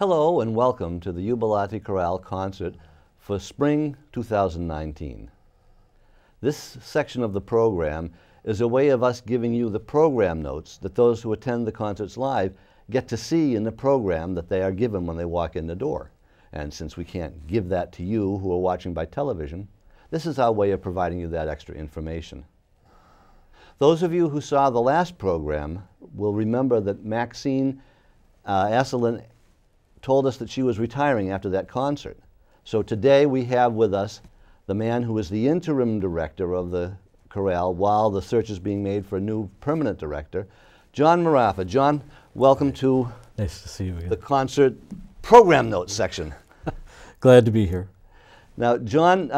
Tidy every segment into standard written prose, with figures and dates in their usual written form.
Hello and welcome to the Jubilate Chorale concert for spring 2019. This section of the program is a way of us giving you the program notes that those who attend the concerts live get to see in the program that they are given when they walk in the door. And since we can't give that to you who are watching by television, this is our way of providing you that extra information. Those of you who saw the last program will remember that Maxine Asselin told us that she was retiring after that concert. So today we have with us the man who is the interim director of the chorale while the search is being made for a new permanent director, John Marraffa. John, welcome to Nice to see you again. The concert program notes section. Glad to be here. Now, John,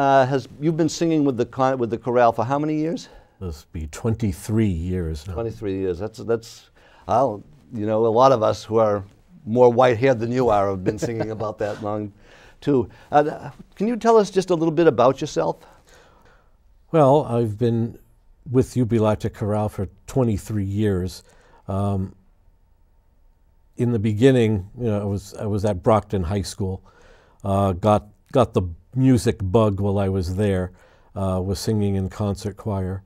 you've been singing with the chorale for how many years? This will be 23 years now. 23 years. That's a lot of us who are more white-haired than you are have been singing about that long, too. Can you tell us just a little bit about yourself? Well, I've been with Jubilate Chorale for 23 years. In the beginning, I was at Brockton High School. Got the music bug while I was there. Was singing in concert choir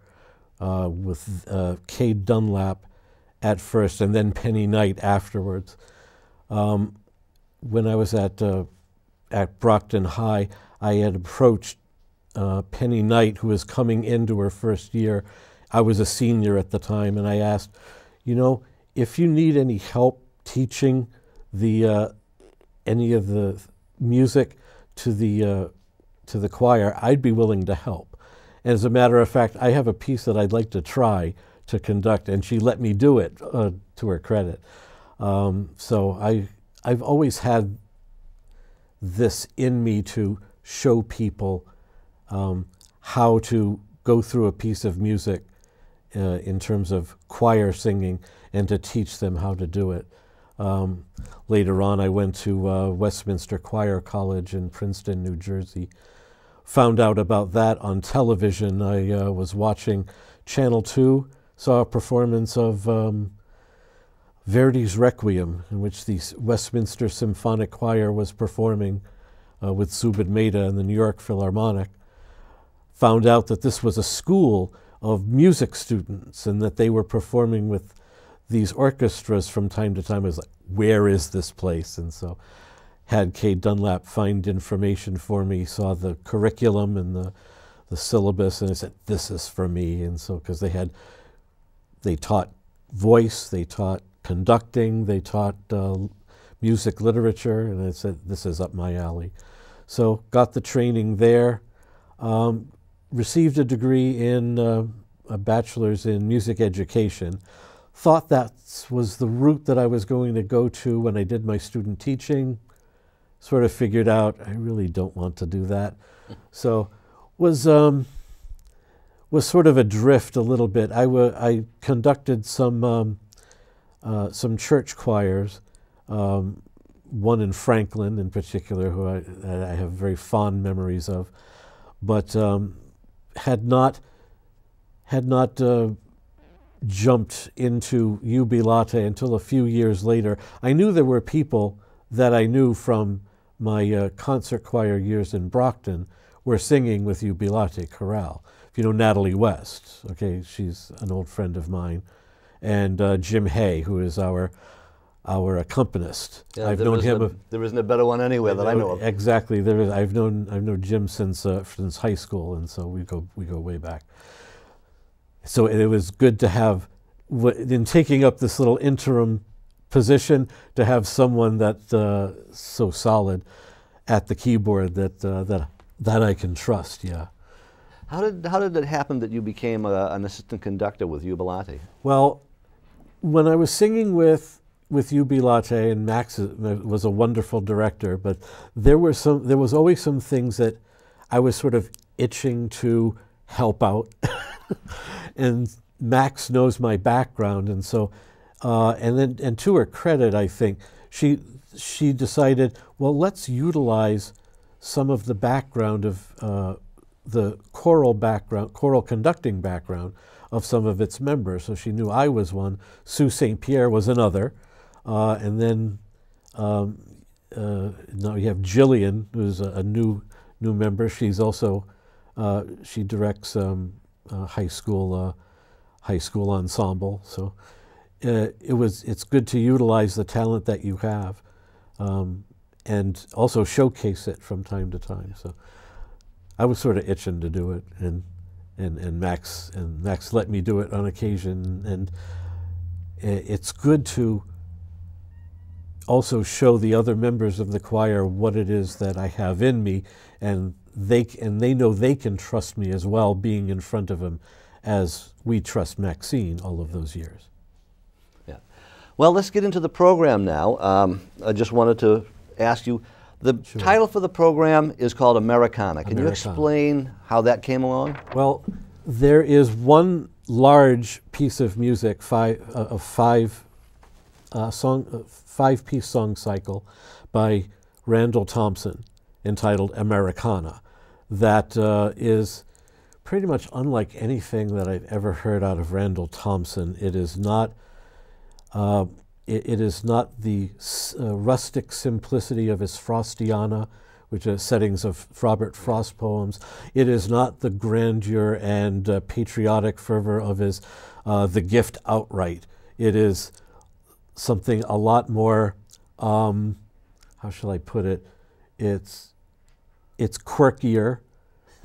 with Cade Dunlap at first, and then Penny Knight afterwards. When I was at Brockton High, I had approached Penny Knight, who was coming into her first year. I was a senior at the time, and I asked, if you need any help teaching any of the music to the choir, I'd be willing to help. And as a matter of fact, I have a piece that I'd like to try to conduct, and she let me do it, to her credit. So I've always had this in me to show people how to go through a piece of music in terms of choir singing and to teach them how to do it. Later on, I went to Westminster Choir College in Princeton, New Jersey. Found out about that on television. I was watching Channel 2, saw a performance of Verdi's Requiem, in which the Westminster Symphonic Choir was performing with Zubin Mehta and the New York Philharmonic. Found out that this was a school of music students and that they were performing with these orchestras from time to time. I was like, where is this place? And so had Cade Dunlap find information for me, saw the curriculum and the syllabus, and I said, this is for me. And so, because they taught voice, they taught conducting, they taught music literature, and I said, this is up my alley. So got the training there, received a degree in a bachelor's in music education. Thought that was the route that I was going to go to when I did my student teaching. Sort of figured out I really don't want to do that. So was sort of adrift a little bit. I conducted some church choirs, one in Franklin in particular, who I have very fond memories of, but had not jumped into Jubilate until a few years later. I knew there were people that I knew from my concert choir years in Brockton were singing with Jubilate Chorale. If you know Natalie West, okay, she's an old friend of mine, and Jim Hay, who is our accompanist. Yeah, I've known him. There isn't a better one anywhere that I know of. Exactly. I've known Jim since high school, and so we go way back. So it was good to have, in taking up this little interim position, to have someone that's so solid at the keyboard that I can trust. Yeah. How did it happen that you became an assistant conductor with Jubilate? Well, when I was singing with Jubilate, and Max was a wonderful director, but there was always some things that I was sort of itching to help out. And Max knows my background, and so and to her credit, I think she decided, well, let's utilize some of the background of the choral conducting background of some of its members. So she knew I was one. Sue St. Pierre was another. And then now you have Jillian, who's a new member. She's also she directs high school ensemble. So it's good to utilize the talent that you have, and also showcase it from time to time. So I was sort of itching to do it, and Max let me do it on occasion, and it's good to also show the other members of the choir what it is that I have in me, and they know they can trust me as well, being in front of them, as we trust Maxine all of those years. Yeah. Well, let's get into the program now. I just wanted to ask you, the title for the program is called Americana. Can you explain how that came along? Well, there is one large piece of music, five-piece song cycle by Randall Thompson, entitled Americana, that is pretty much unlike anything that I've ever heard out of Randall Thompson. It is not it is not the rustic simplicity of his Frostiana, which are settings of Robert Frost poems. It is not the grandeur and patriotic fervor of his The Gift outright. It is something a lot more, how shall I put it? It's quirkier,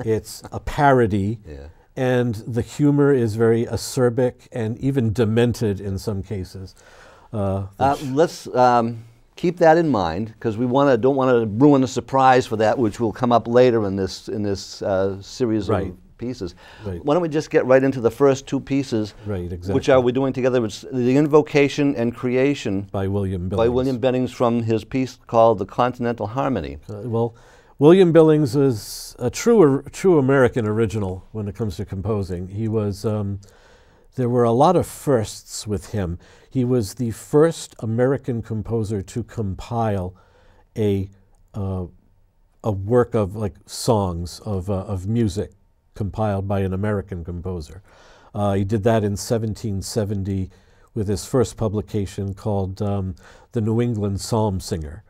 it's a parody, yeah. And the humor is very acerbic and even demented in some cases. Let's keep that in mind, because we don't want to ruin a surprise for that, which will come up later in this series right. of pieces. Right. Why don't we just get right into the first two pieces, right, exactly. which are we doing together? It's The Invocation and Creation by William Billings. By William Billings, from his piece called The Continental Harmony. Well, William Billings is a true American original when it comes to composing. He was, there were a lot of firsts with him. He was the first American composer to compile a work of songs of music compiled by an American composer. He did that in 1770 with his first publication called The New England Psalm Singer.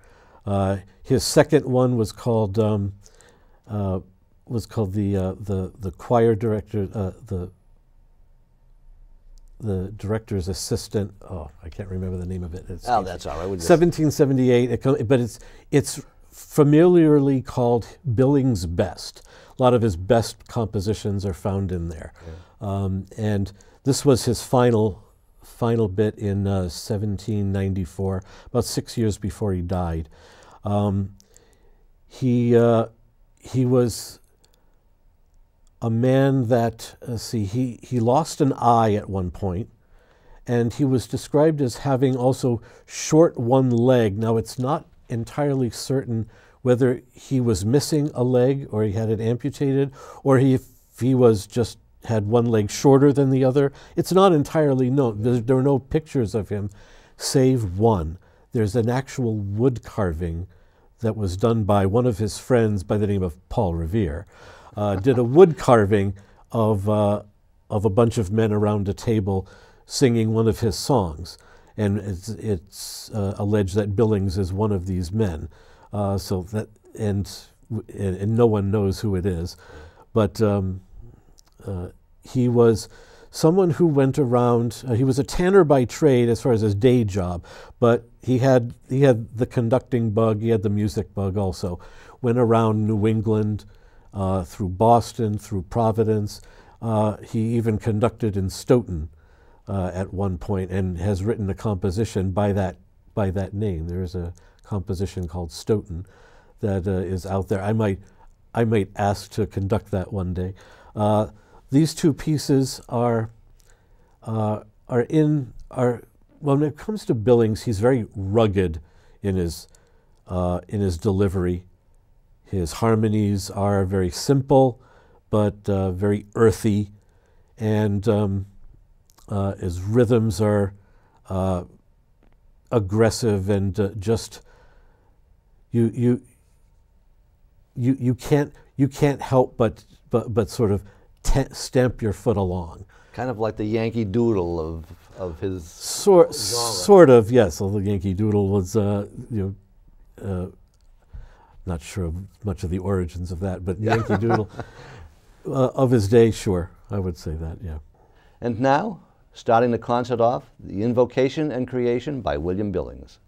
His second one was called the choir director, the director's assistant. Oh, I can't remember the name of it. Oh, that's all right. 1778. But it's familiarly called Billings' Best. A lot of his best compositions are found in there, yeah. And this was his final bit in 1794, about 6 years before he died. He was a man that, he lost an eye at one point, and he was described as having also short one leg. Now, it's not entirely certain whether he was missing a leg or he had it amputated, or if he was just had one leg shorter than the other. It's not entirely known. There are no pictures of him, save one. There's an actual wood carving that was done by one of his friends by the name of Paul Revere. Did a wood carving of a bunch of men around a table singing one of his songs, and it's alleged that Billings is one of these men. So that and no one knows who it is, but he was someone who went around. He was a tanner by trade as far as his day job, but he had the conducting bug. He had the music bug also. Went around New England, through Boston, through Providence. He even conducted in Stoughton at one point, and has written a composition by that name. There is a composition called Stoughton that is out there. I might ask to conduct that one day. These two pieces are well, when it comes to Billings, he's very rugged in his delivery. His harmonies are very simple, but very earthy, and his rhythms are aggressive and just you can't help but sort of stamp your foot along. Kind of like the Yankee Doodle of his sort of, yes. Although the Yankee Doodle was not sure of much of the origins of that, but Yankee Doodle of his day, sure, I would say that, yeah. And now, starting the concert off, the Invocation and Creation by William Billings.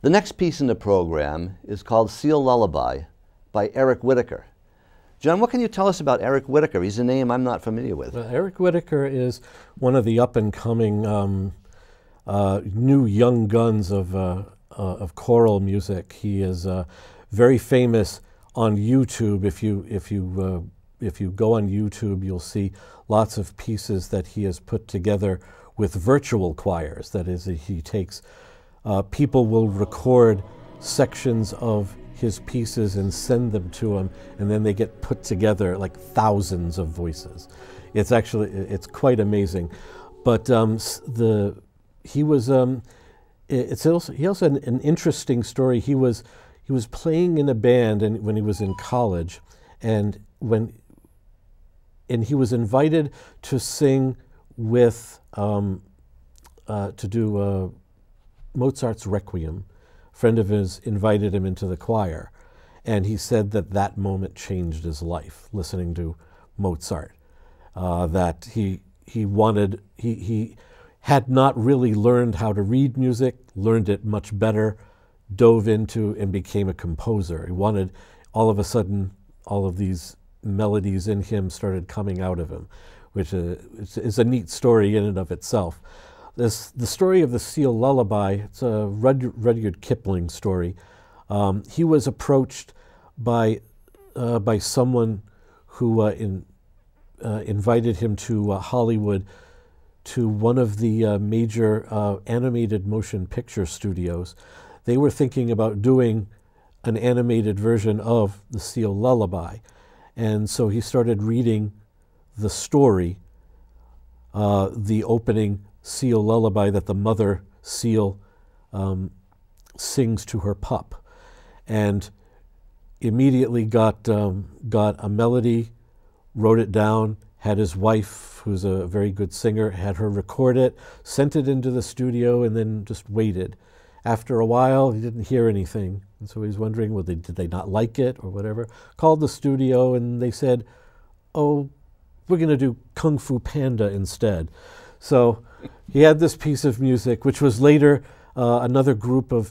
The next piece in the program is called Seal Lullaby by Eric Whitaker. John, what can you tell us about Eric Whitaker? He's a name I'm not familiar with. Well, Eric Whitaker is one of the up-and-coming new young guns of choral music. He is very famous on YouTube. If you go on YouTube, you'll see lots of pieces that he has put together with virtual choirs. That is, he takes people will record sections of his pieces and send them to him, and then they get put together like thousands of voices. It's quite amazing. But he also had an interesting story. He was playing in a band when he was in college, and he was invited to sing with to do Mozart's Requiem. A friend of his invited him into the choir, and he said that moment changed his life, listening to Mozart. That he had not really learned how to read music, learned it much better, dove into and became a composer. He wanted, all of a sudden, all of these melodies in him started coming out of him, which is a neat story in and of itself. The story of the Seal Lullaby, it's a Rudyard Kipling story. He was approached by someone who invited him to Hollywood, to one of the major animated motion picture studios. They were thinking about doing an animated version of the Seal Lullaby. And so he started reading the story, the opening seal lullaby that the mother seal sings to her pup, and immediately got a melody, wrote it down, had his wife, who's a very good singer, had her record it, sent it into the studio, and then just waited. After a while, he didn't hear anything, and so he's wondering, did they not like it or whatever? Called the studio, and they said, "Oh, we're going to do Kung Fu Panda instead." So he had this piece of music, which was later another choral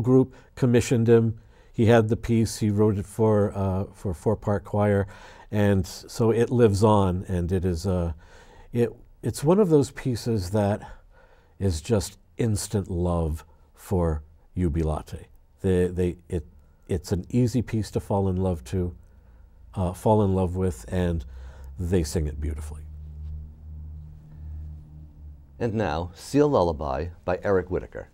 group commissioned him. He had the piece. He wrote it for a 4-part choir, and so it lives on. And it is it's one of those pieces that is just instant love for Jubilate. It's an easy piece to fall in love with, and they sing it beautifully. And now, Seal Lullaby by Eric Whitaker.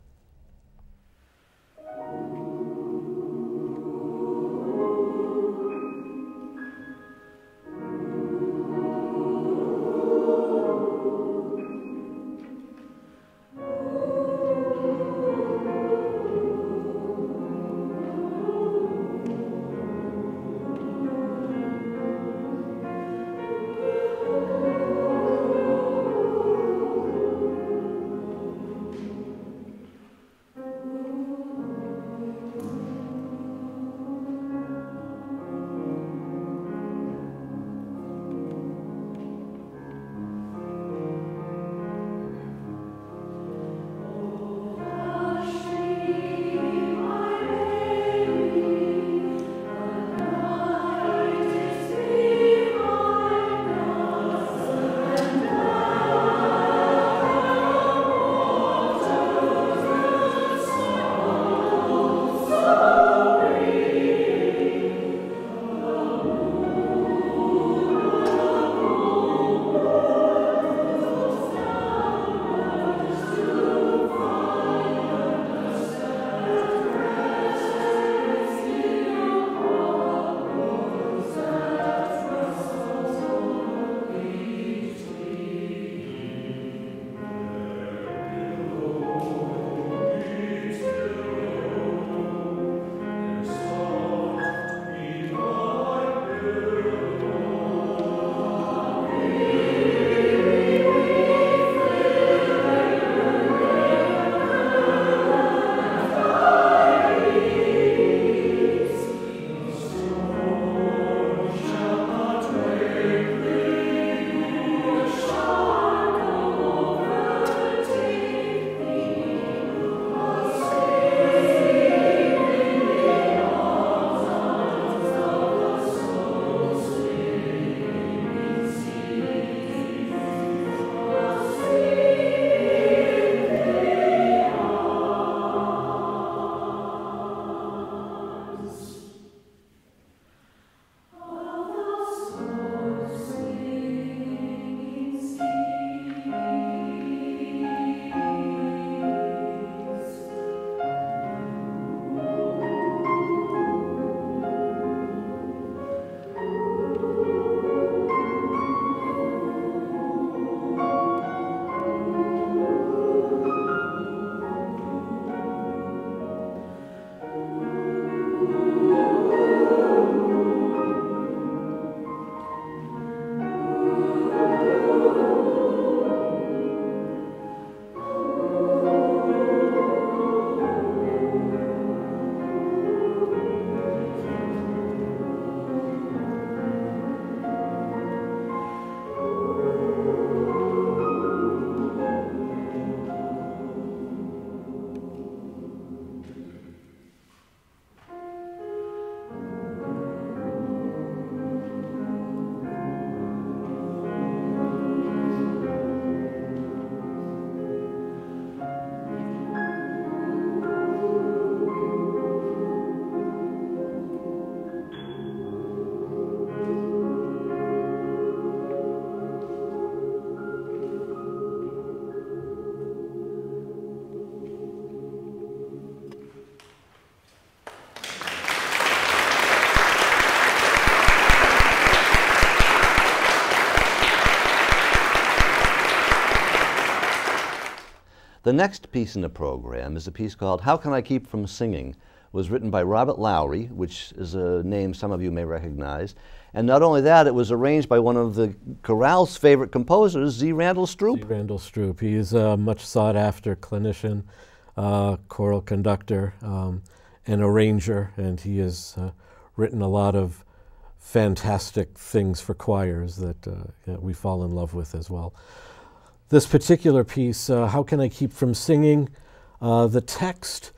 The next piece in the program is a piece called How Can I Keep From Singing? It was written by Robert Lowry, which is a name some of you may recognize. And not only that, it was arranged by one of the chorale's favorite composers, Z. Randall Stroop. Z. Randall Stroop. He is a much sought-after clinician, choral conductor, and arranger, and he has written a lot of fantastic things for choirs that we fall in love with as well. This particular piece, How Can I Keep From Singing? The text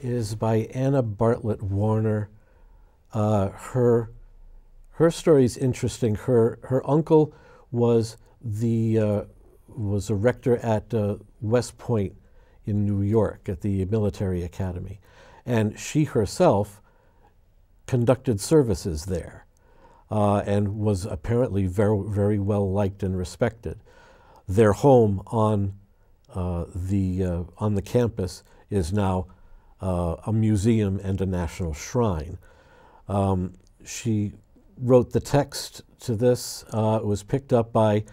is by Anna Bartlett Warner. Her story is interesting. Her uncle was a rector at West Point in New York at the military academy, and she herself conducted services there and was apparently very, very well liked and respected. Their home on the campus is now a museum and a national shrine. She wrote the text to this. It was picked up by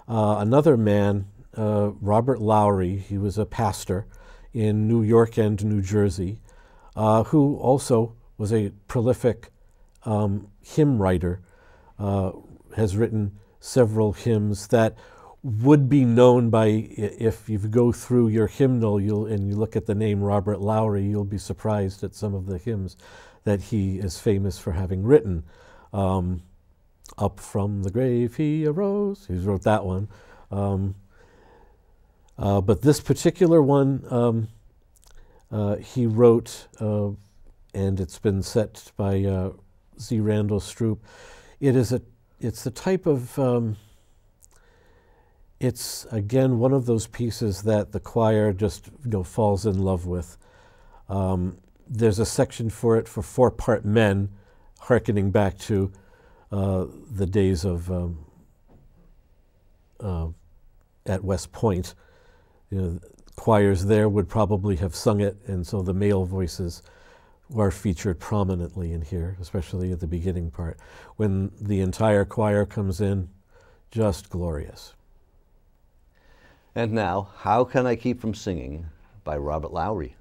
another man, Robert Lowry. He was a pastor in New York and New Jersey, who also was a prolific hymn writer, has written several hymns that would be known by, if you go through your hymnal and you look at the name Robert Lowry, you'll be surprised at some of the hymns that he is famous for having written. Up from the grave he arose. He wrote that one. But this particular one he wrote, and it's been set by Z. Randall Stroop. It's the type of, it's again one of those pieces that the choir just falls in love with. There's a section for it for four-part men, hearkening back to the days of at West Point. Choirs there would probably have sung it, and so the male voices are featured prominently in here, especially at the beginning part. When the entire choir comes in, just glorious. And now, How Can I Keep From Singing by Robert Lowry.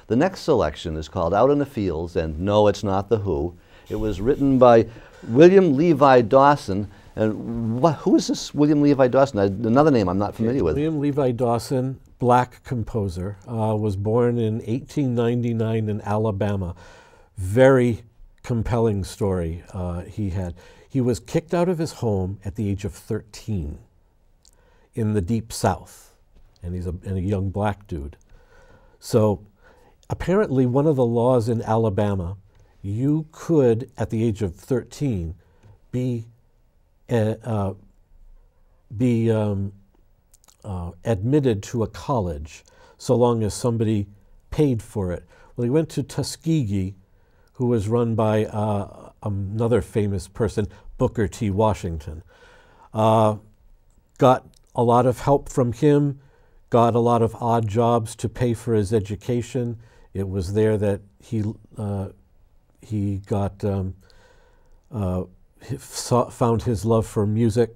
The next selection is called Out in the Fields, and no, it's not The Who. It was written by William Levi Dawson. And who is this William Levi Dawson? Another name I'm not familiar with. William Levi Dawson, black composer, was born in 1899 in Alabama. Very compelling story he had. He was kicked out of his home at the age of 13 in the Deep South, and he's a young black dude. So apparently one of the laws in Alabama, you could, at the age of 13, be admitted to a college so long as somebody paid for it. Well, he went to Tuskegee, who was run by another famous person, Booker T. Washington. Got a lot of help from him, got a lot of odd jobs to pay for his education. It was there that he got found his love for music,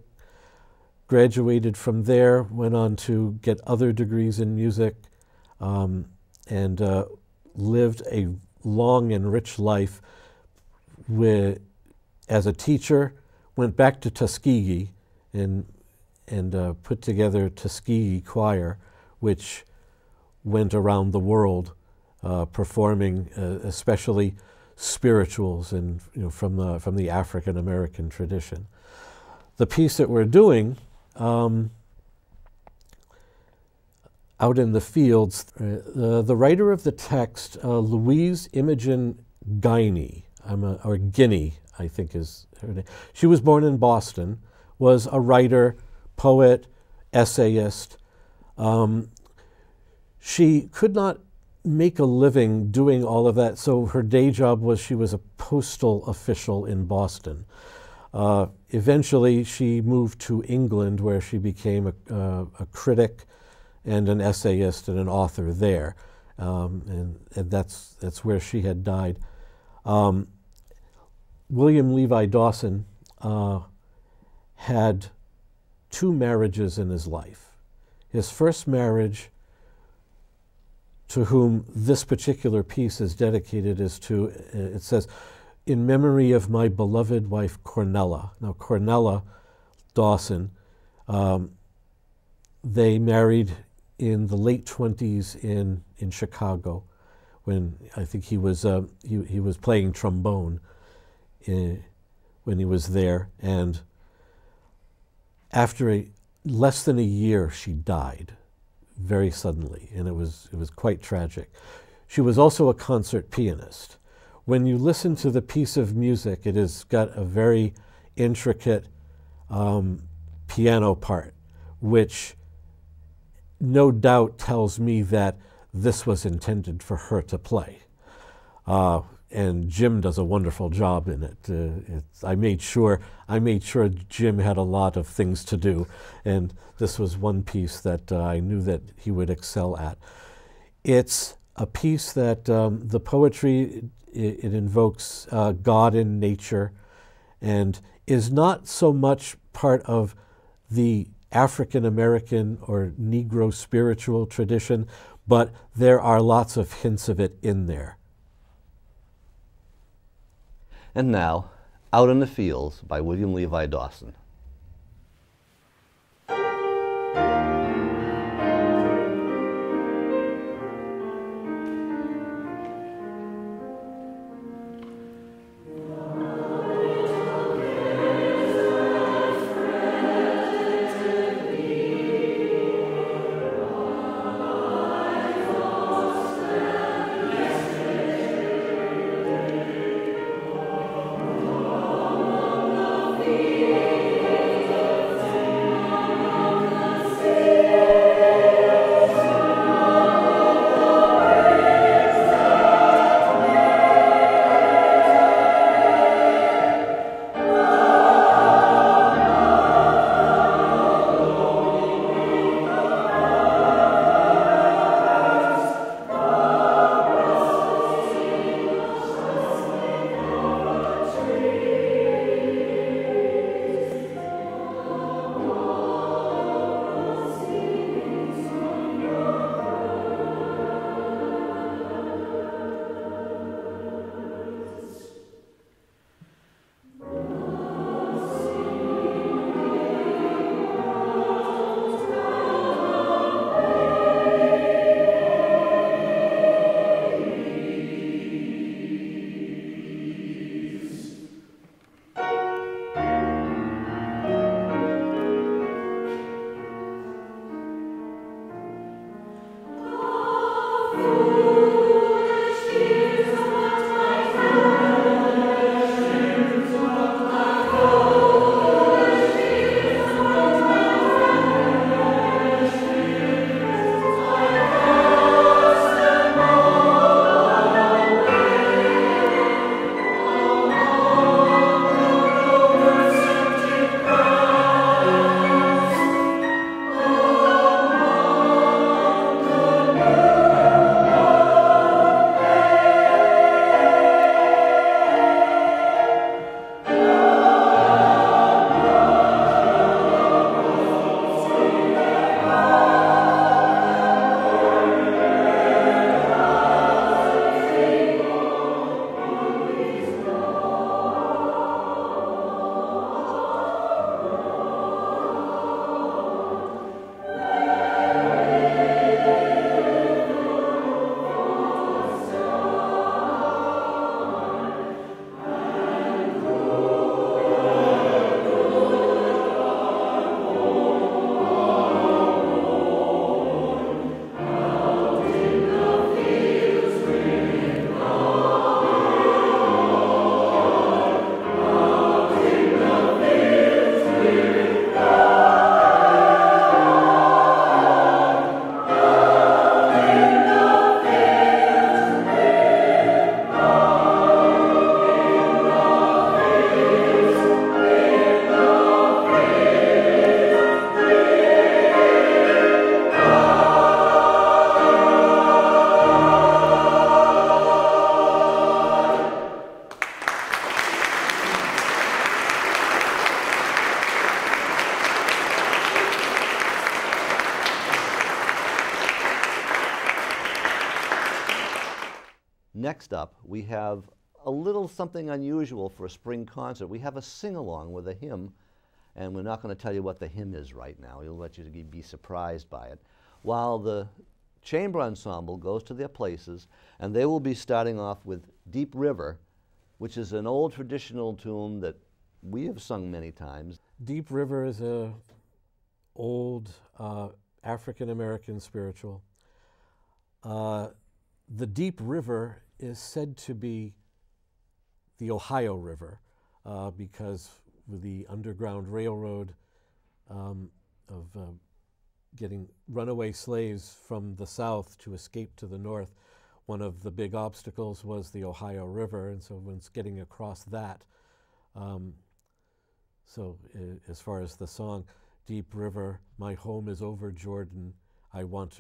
graduated from there, went on to get other degrees in music, and lived a long and rich life as a teacher, went back to Tuskegee and put together Tuskegee Choir, which went around the world performing especially spirituals and from the African American tradition. The piece that we're doing, Out in the Fields, the writer of the text, Louise Imogen Guiney, or Guiney, I think is her name. She was born in Boston, was a writer, poet, essayist. She could not make a living doing all of that, so her day job was she was a postal official in Boston. Eventually, she moved to England, where she became a critic and an essayist and an author there, and that's where she had died. William Levi Dawson had 2 marriages in his life. His first marriage, to whom this particular piece is dedicated, is to, it says, "In memory of my beloved wife, Cornella." Now, Cornella Dawson, they married in the late 20s in Chicago, when I think he was playing trombone when he was there, and after less than a year, she died very suddenly, and it was quite tragic. She was also a concert pianist. When you listen to the piece of music, it has got a very intricate piano part, which no doubt tells me that this was intended for her to play. And Jim does a wonderful job in it. I made sure Jim had a lot of things to do, and this was one piece that I knew that he would excel at. It's a piece that the poetry, it invokes God in nature, and is not so much part of the African American or Negro spiritual tradition, but there are lots of hints of it in there. And now, Out in the Fields by William Levi Dawson. Yeah. Next up, we have a little something unusual for a spring concert. We have a sing-along with a hymn, and we're not going to tell you what the hymn is right now. We'll let you be surprised by it. While the chamber ensemble goes to their places, and they will be starting off with Deep River, which is an old traditional tune that we have sung many times. Deep River is a old African-American spiritual. The Deep River is said to be the Ohio River because with the Underground Railroad of getting runaway slaves from the south to escape to the north, one of the big obstacles was the Ohio River, and so when it's getting across that, as far as the song, Deep River, my home is over Jordan, I want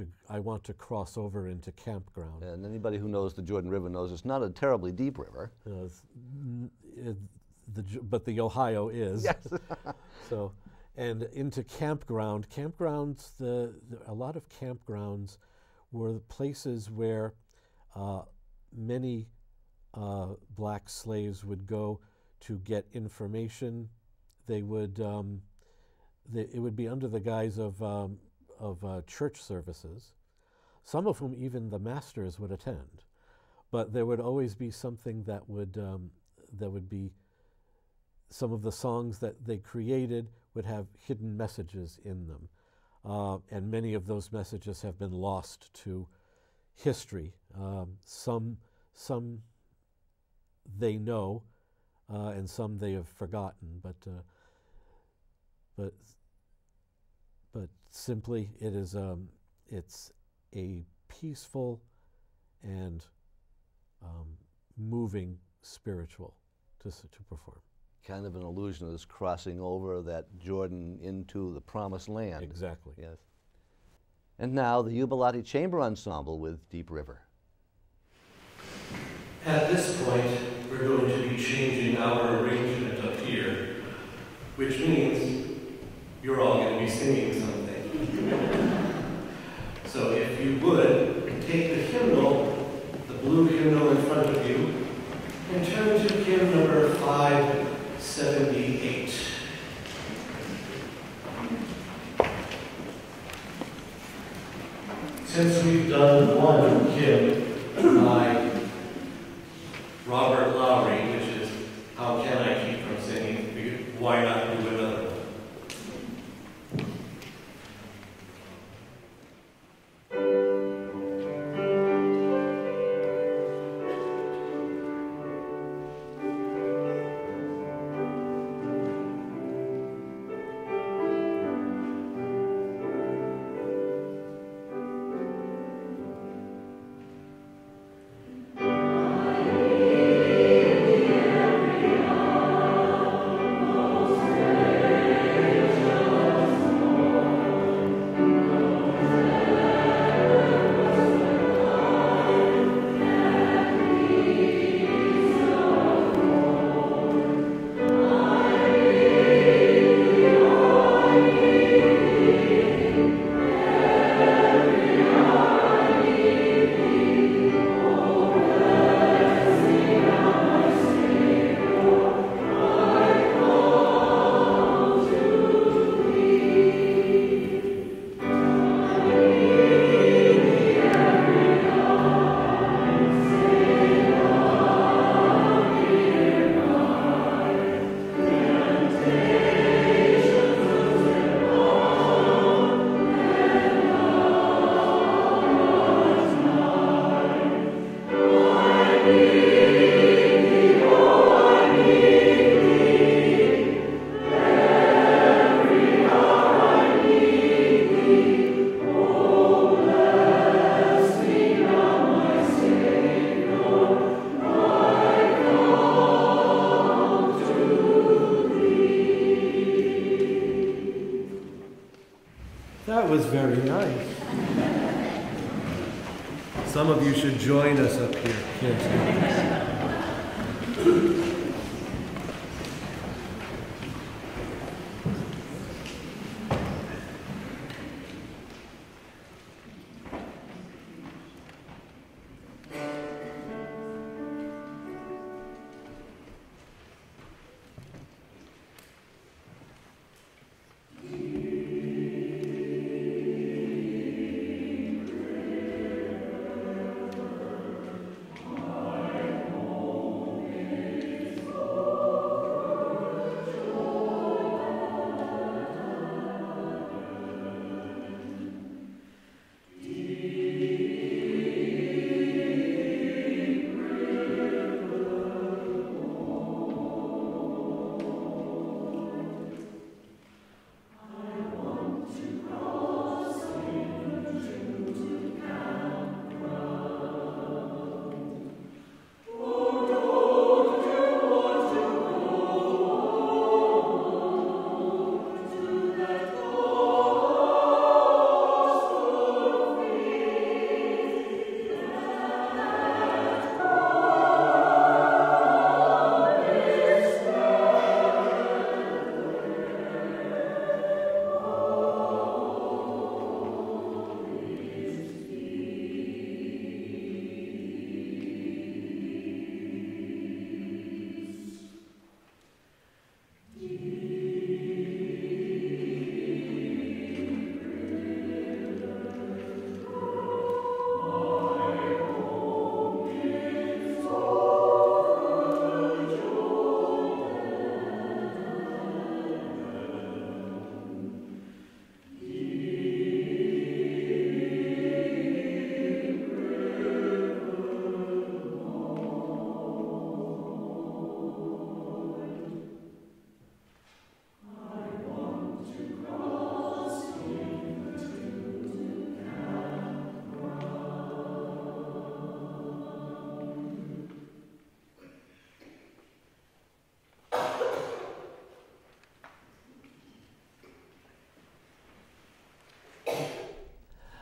to cross over into campground. And anybody who knows the Jordan River knows it's not a terribly deep river. But the Ohio is. Yes. So, and into campground. Campgrounds, a lot of campgrounds were places where many black slaves would go to get information. They would, it would be under the guise of church services, some of whom even the masters would attend. But there would always be something that would be, some of the songs that they created would have hidden messages in them. And many of those messages have been lost to history. Some they know, and some they have forgotten, but simply it is it's a peaceful and moving spiritual to perform. Kind of an illusion of this crossing over that Jordan into the promised land. Exactly. Yes. And now the Jubilate Chamber Ensemble with Deep River. At this point, we're going to be changing our arrangement up here, which means you're all going to be singing something. So if you would, take the hymnal, the blue hymnal in front of you, and turn to hymn number 578. Since we've done one hymn by Robert Lowry, which is How Can I Keep From Singing, why not do another one? was very nice. Some of you should join us up here.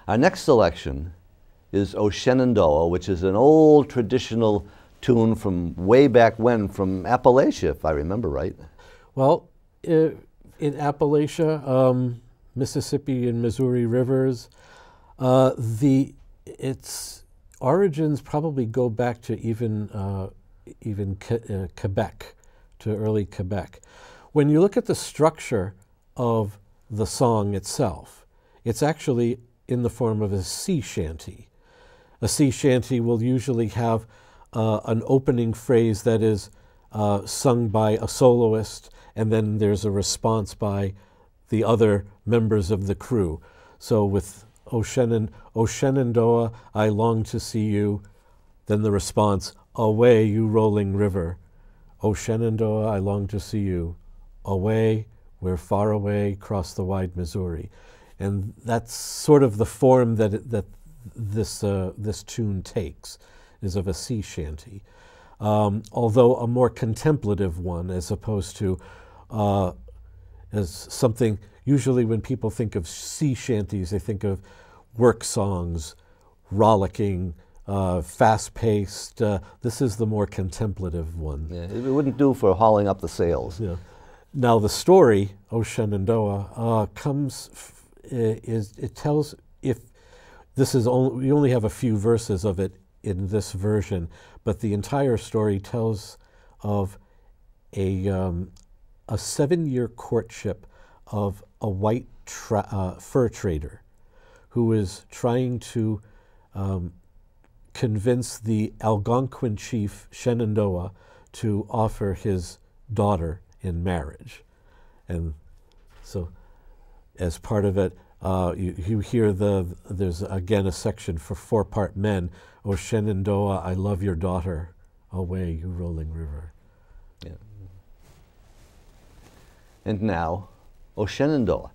Our next selection is O Shenandoah, which is an old traditional tune from way back when, from Appalachia, if I remember right. Well, in Appalachia, Mississippi and Missouri rivers, its origins probably go back to even Quebec, to early Quebec. When you look at the structure of the song itself, it's actually in the form of a sea shanty. A sea shanty will usually have an opening phrase that is sung by a soloist, and then there's a response by the other members of the crew. So with O Shenandoah, I long to see you, then the response, away, you rolling river. O Shenandoah, I long to see you, away, we're far away, across the wide Missouri. And that's sort of the form that this tune takes, is of a sea shanty. Although a more contemplative one, as opposed to as something, usually when people think of sea shanties, they think of work songs, rollicking, fast-paced. This is the more contemplative one. Yeah, it wouldn't do for hauling up the sails. Yeah. Now the story, O Shenandoah, it tells, if this is only, we only have a few verses of it in this version, but the entire story tells of a 7-year courtship of a white fur trader who is trying to convince the Algonquin chief Shenandoah to offer his daughter in marriage. And so as part of it, you hear there's again a section for 4-part men. O Shenandoah, I love your daughter, away, you rolling river. Yeah. And now, O Shenandoah.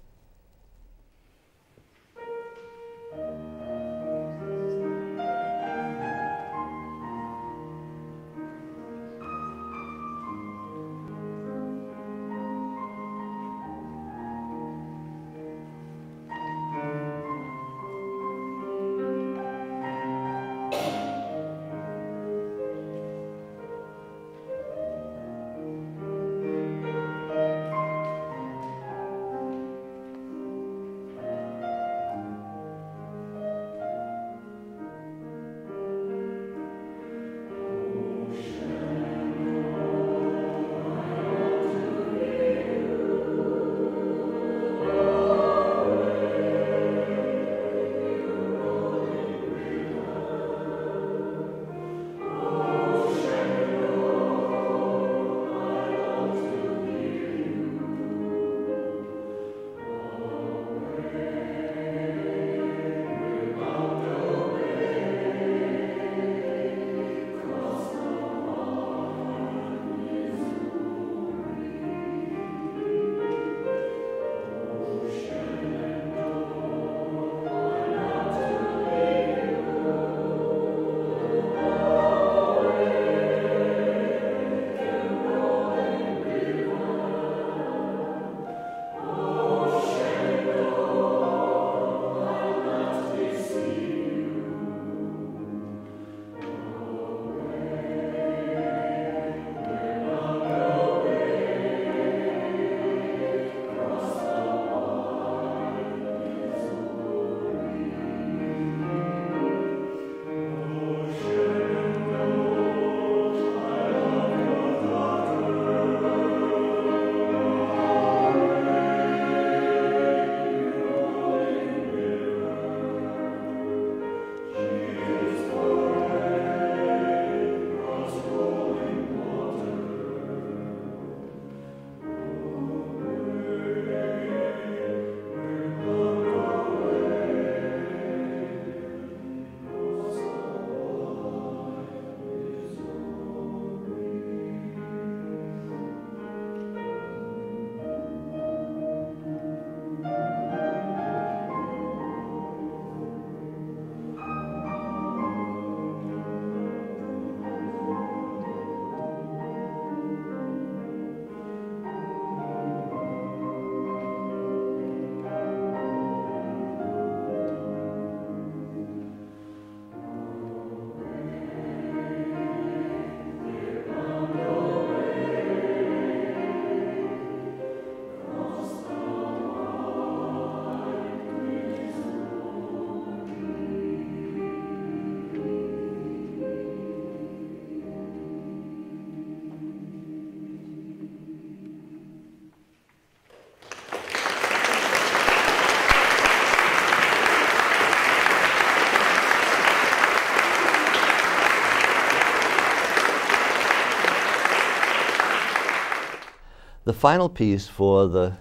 The final piece for the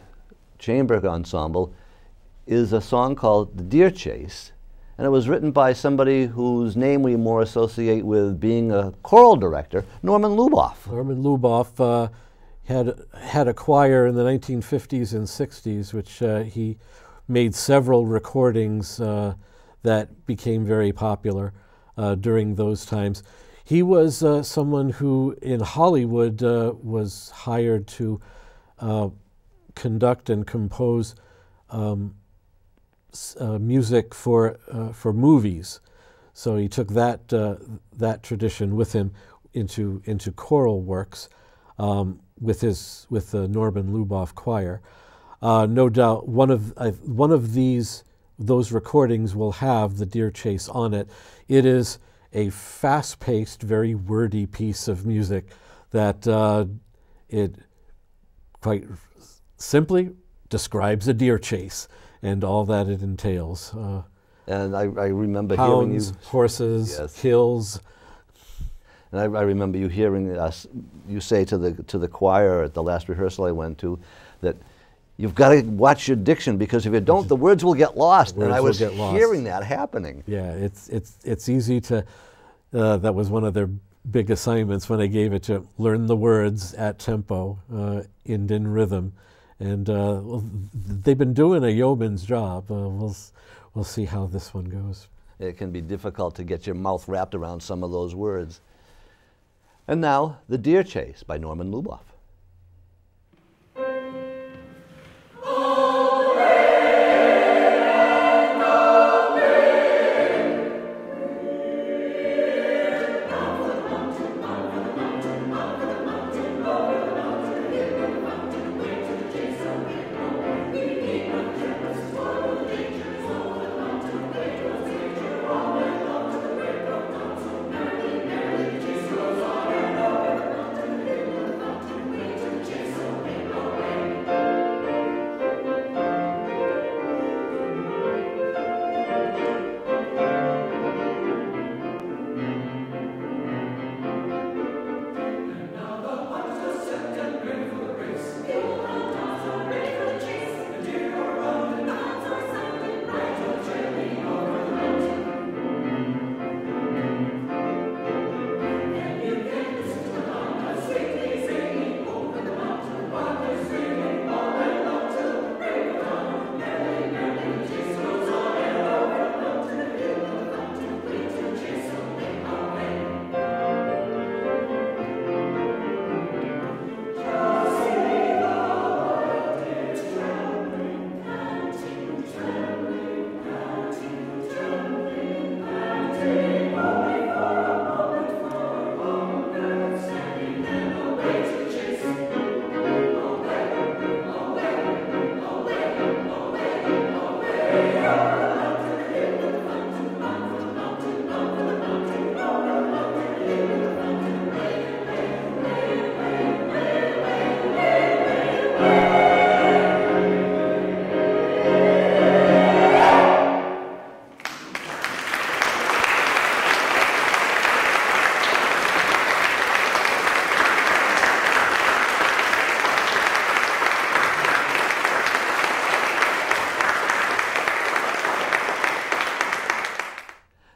chamber ensemble is a song called The Deer Chase, and it was written by somebody whose name we more associate with being a choral director, Norman Luboff. Norman Luboff had a choir in the 1950s and 60s, which he made several recordings that became very popular during those times. He was someone who in Hollywood was hired to conduct and compose music for movies. So he took that that tradition with him into choral works with the Norman Luboff Choir. No doubt, one of those recordings will have The Deer Chase on it. It is a fast-paced, very wordy piece of music that it quite simply describes a deer chase and all that it entails. And I remember hounds, hearing you... horses, yes. hills. And I remember you hearing you say to the choir at the last rehearsal I went to that you've got to watch your diction, because if you don't, the words will get lost. And I was hearing that happening. Yeah, it's easy to, that was one of their big assignments when I gave it to learn the words at tempo, in rhythm. And well, they've been doing a yeoman's job. We'll see how this one goes. It can be difficult to get your mouth wrapped around some of those words. And now, The Deer Chase by Norman Luboff.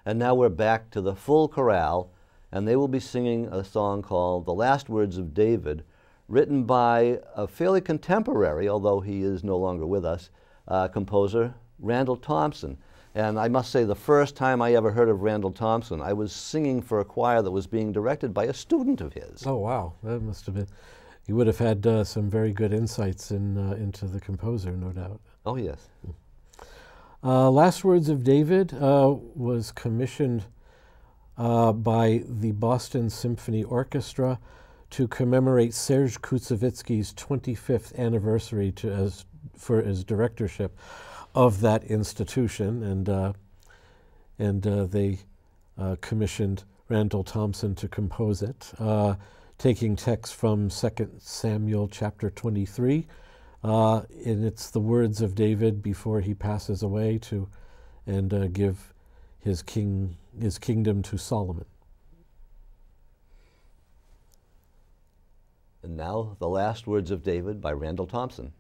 And now we're back to the full chorale, and they will be singing a song called The Last Words of David, written by a fairly contemporary, although he is no longer with us, composer, Randall Thompson. And I must say, the first time I ever heard of Randall Thompson, I was singing for a choir that was being directed by a student of his. Oh, wow. That must have been, you would have had some very good insights into the composer, no doubt. Oh, yes. Last Words of David was commissioned by the Boston Symphony Orchestra to commemorate Serge Koussevitzky's 25th anniversary for his directorship of that institution, and they commissioned Randall Thompson to compose it, taking text from 2 Samuel chapter 23. And it's the words of David before he passes away and give his kingdom to Solomon. And now, the last words of David by Randall Thompson.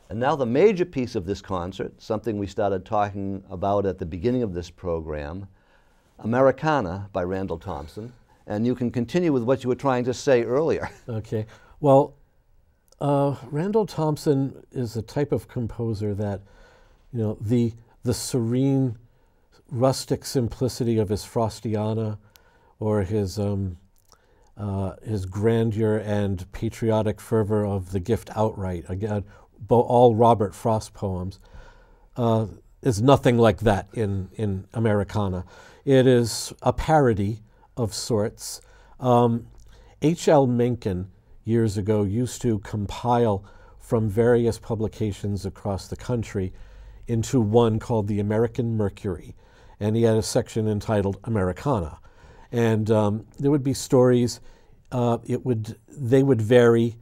And now the major piece of this concert, something we started talking about at the beginning of this program, Americana by Randall Thompson. And you can continue with what you were trying to say earlier. Okay. Well, Randall Thompson is a type of composer that, you know, the serene, rustic simplicity of his Frostiana, or his grandeur and patriotic fervor of the Gift Outright, again, all Robert Frost poems, is nothing like that in Americana. It is a parody of sorts. H.L. Mencken years ago used to compile from various publications across the country into one called the American Mercury, and he had a section entitled Americana. And there would be stories. They would vary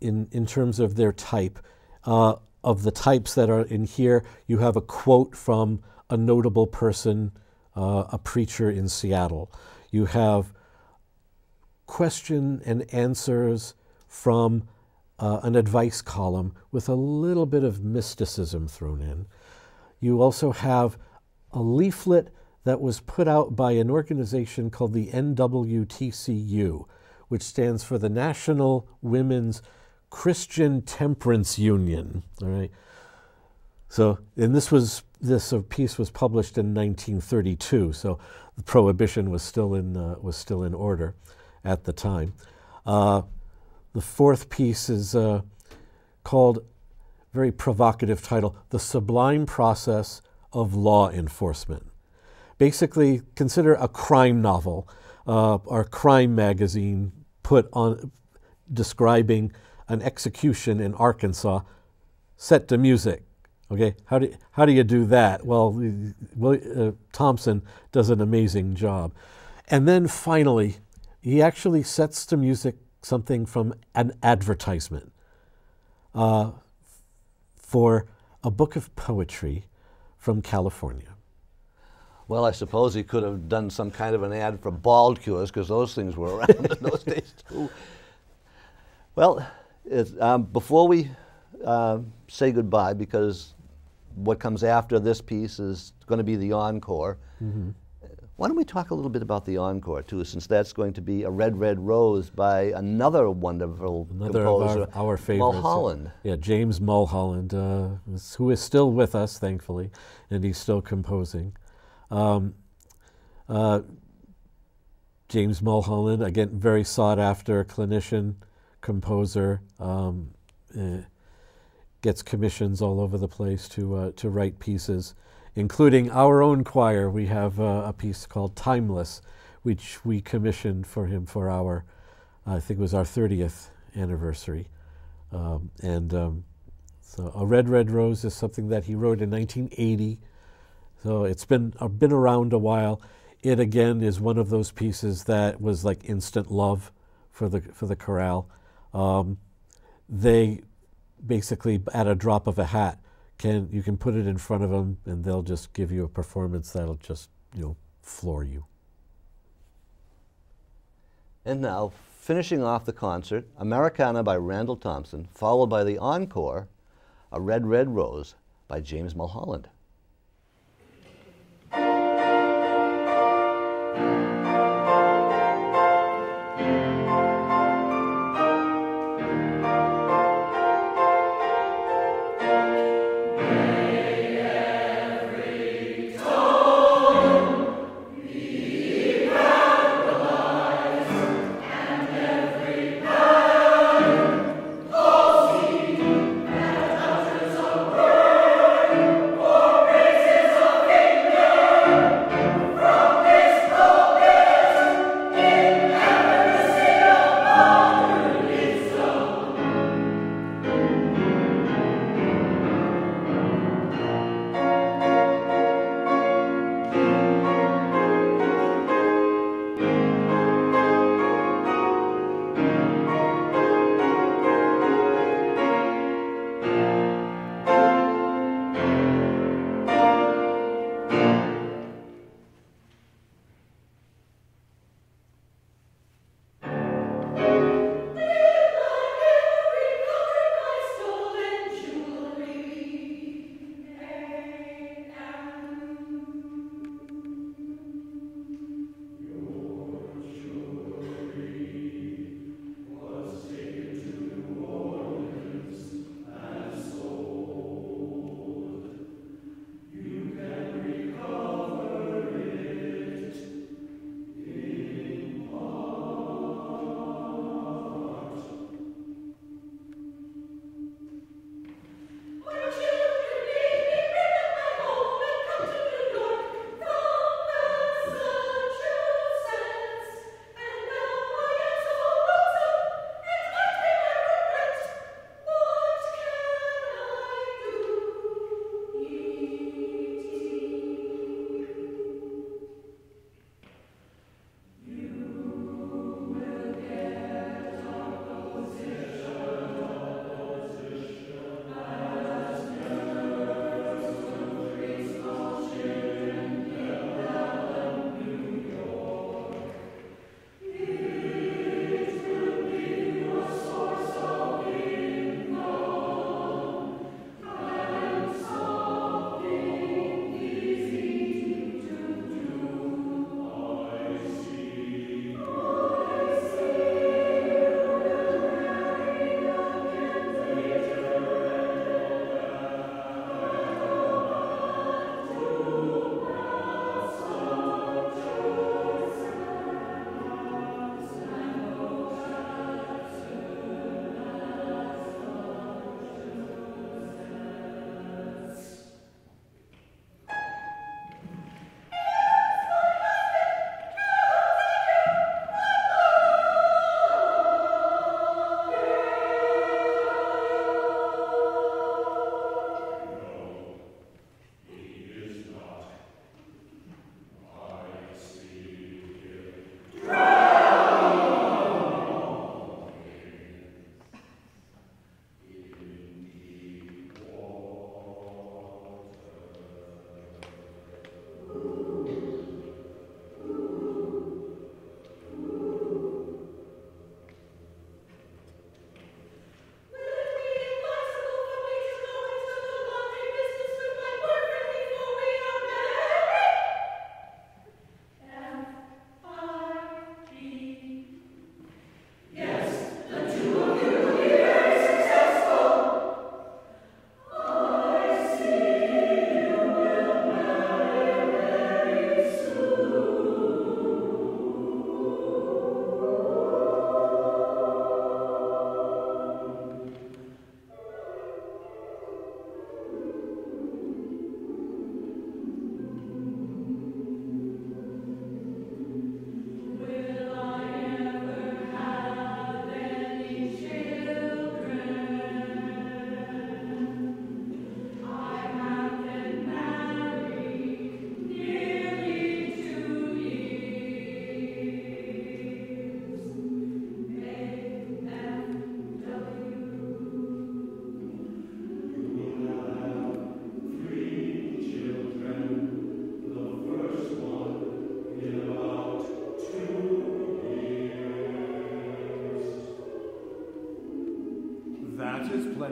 in terms of their type. Of the types that are in here, you have a quote from a notable person, a preacher in Seattle. You have question and answers from an advice column with a little bit of mysticism thrown in. You also have a leaflet that was put out by an organization called the NWTCU, which stands for the National Women's Christian Temperance Union. All right. So, and this piece was published in 1932. So, the prohibition was still in order at the time. The fourth piece is called, very provocative title, The Sublime Process of Law Enforcement. Basically, consider a crime novel or crime magazine put on describing an execution in Arkansas set to music. Okay, how do you do that? Well, Thompson does an amazing job. And then finally, he actually sets to music something from an advertisement for a book of poetry from California. Well, I suppose he could have done some kind of an ad for bald cures, because those things were around in those days too. Well, before we say goodbye, because what comes after this piece is going to be the encore, why don't we talk a little bit about the encore too, since that's going to be A Red, Red Rose by another wonderful composer, of our favorites. Mulholland. Yeah, James Mulholland, who is still with us, thankfully, and he's still composing. James Mulholland, again, very sought after clinician, composer, gets commissions all over the place to write pieces, including our own choir. We have a piece called Timeless, which we commissioned for him for our, I think it was our 30th anniversary. So A Red, Red Rose is something that he wrote in 1980. So it's been around a while. It again is one of those pieces that was like instant love for the chorale. They basically, at a drop of a hat, you can put it in front of them, and they'll just give you a performance that'll just floor you. And now, finishing off the concert, Americana by Randall Thompson, followed by the encore, A Red, Red Rose by James Mulholland. Oh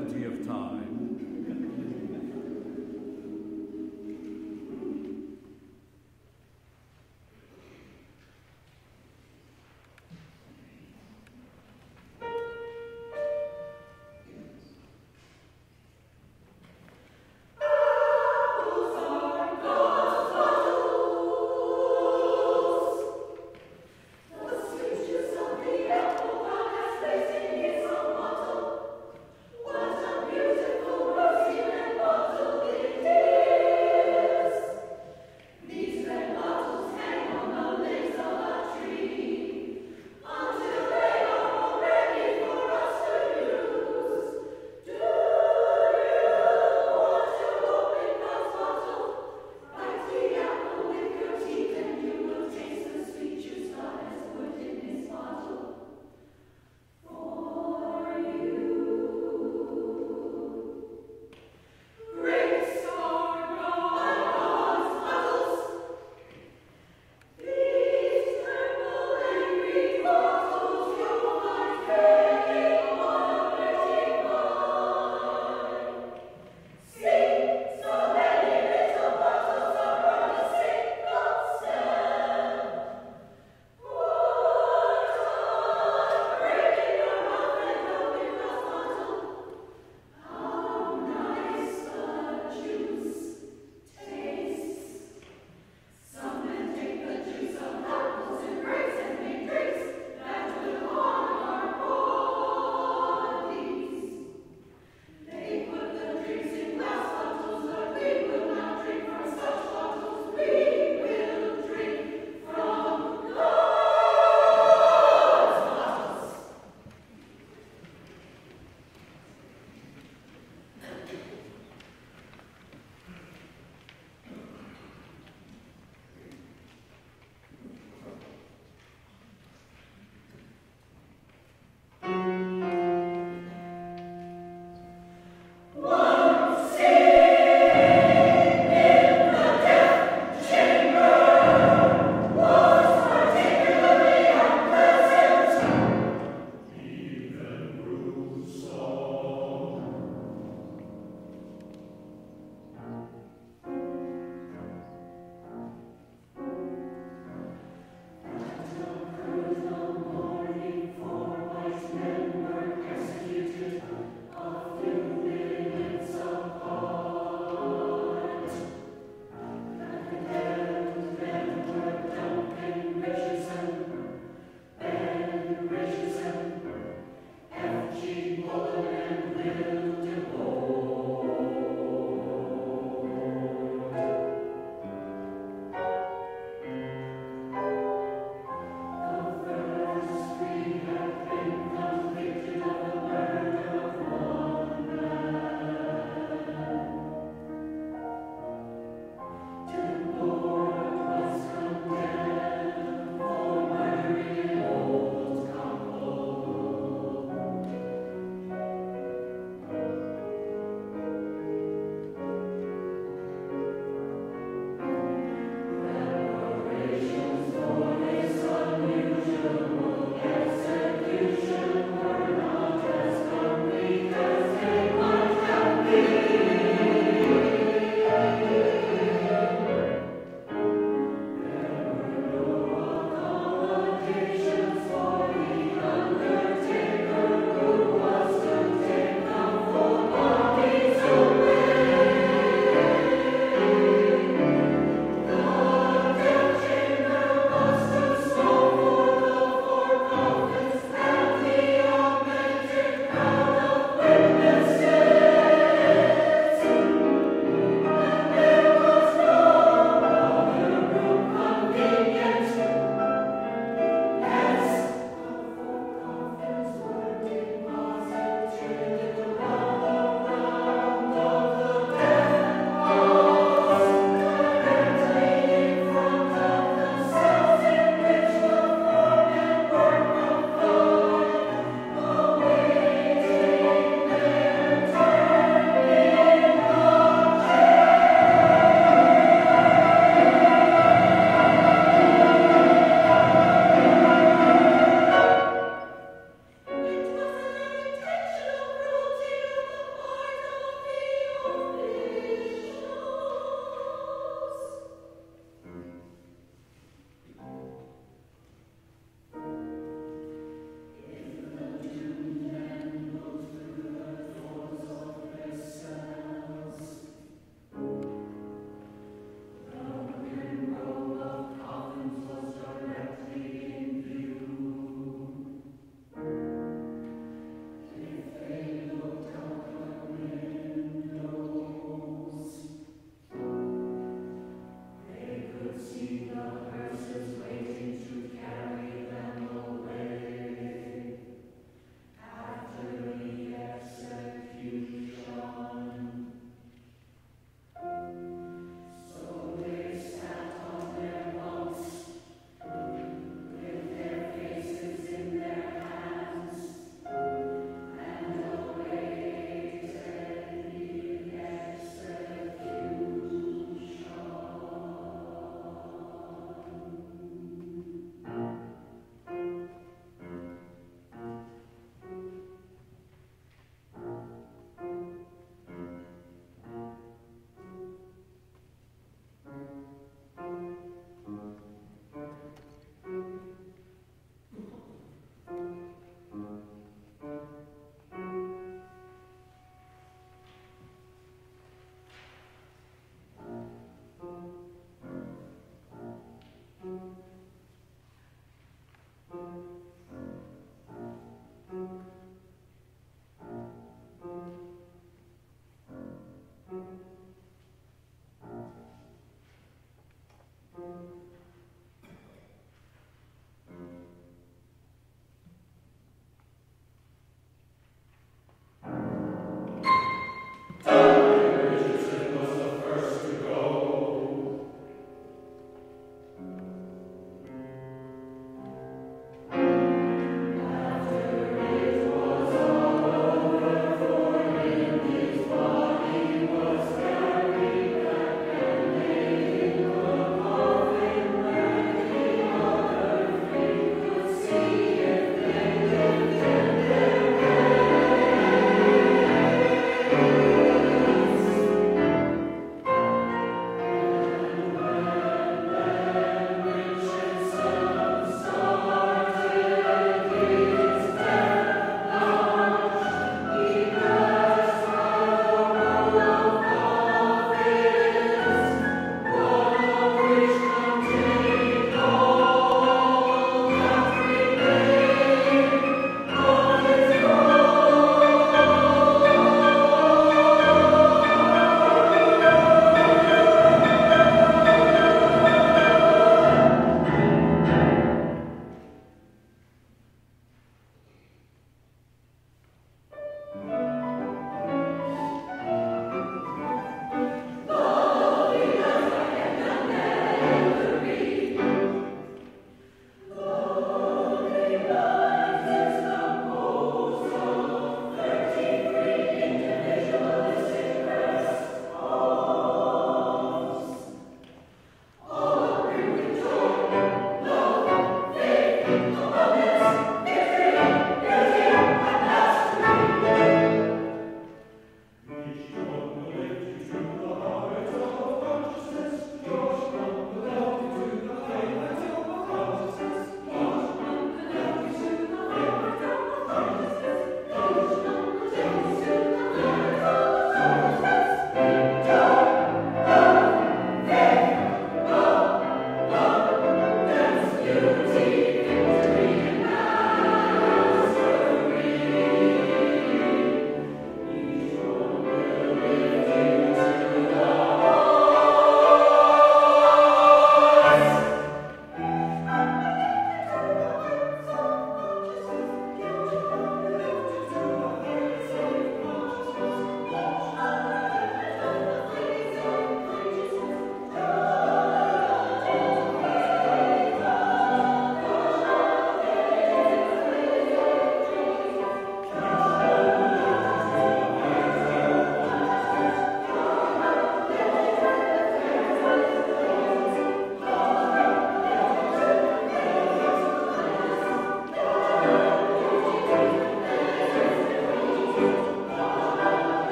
plenty of time. Music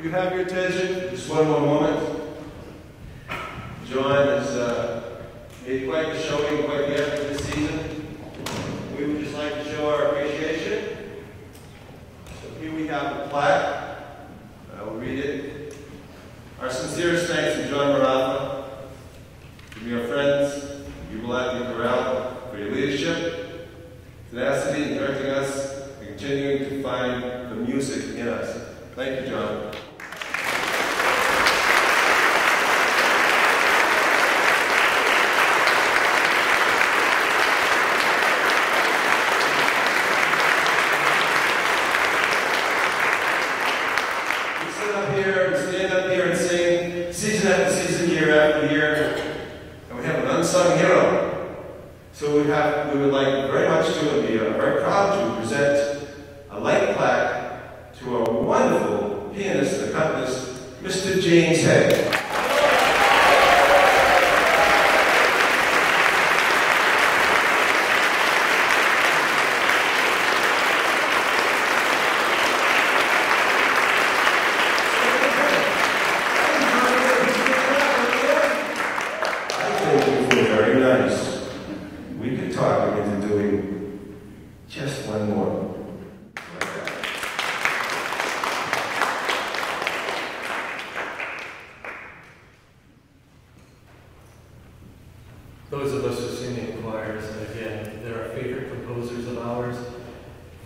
You have your attention, just one more moment. John has made quite the showing, quite the effort this season. We would just like to show our appreciation. So here we have the plaque. I will read it. Our sincerest thanks to John Marraffa, to your friends, Jubilate Chorale, for your leadership, tenacity in directing us, and continuing to find the music in us. Thank you, John. We would like very much to, and be very proud to present a light plaque to our wonderful pianist and accompanist, Mr. James Hay. Those of us who sing in choirs, again, they're our favorite composers of ours.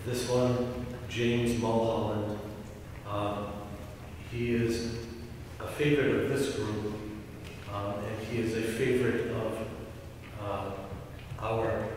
This one, James Mulholland, he is a favorite of this group, and he is a favorite of our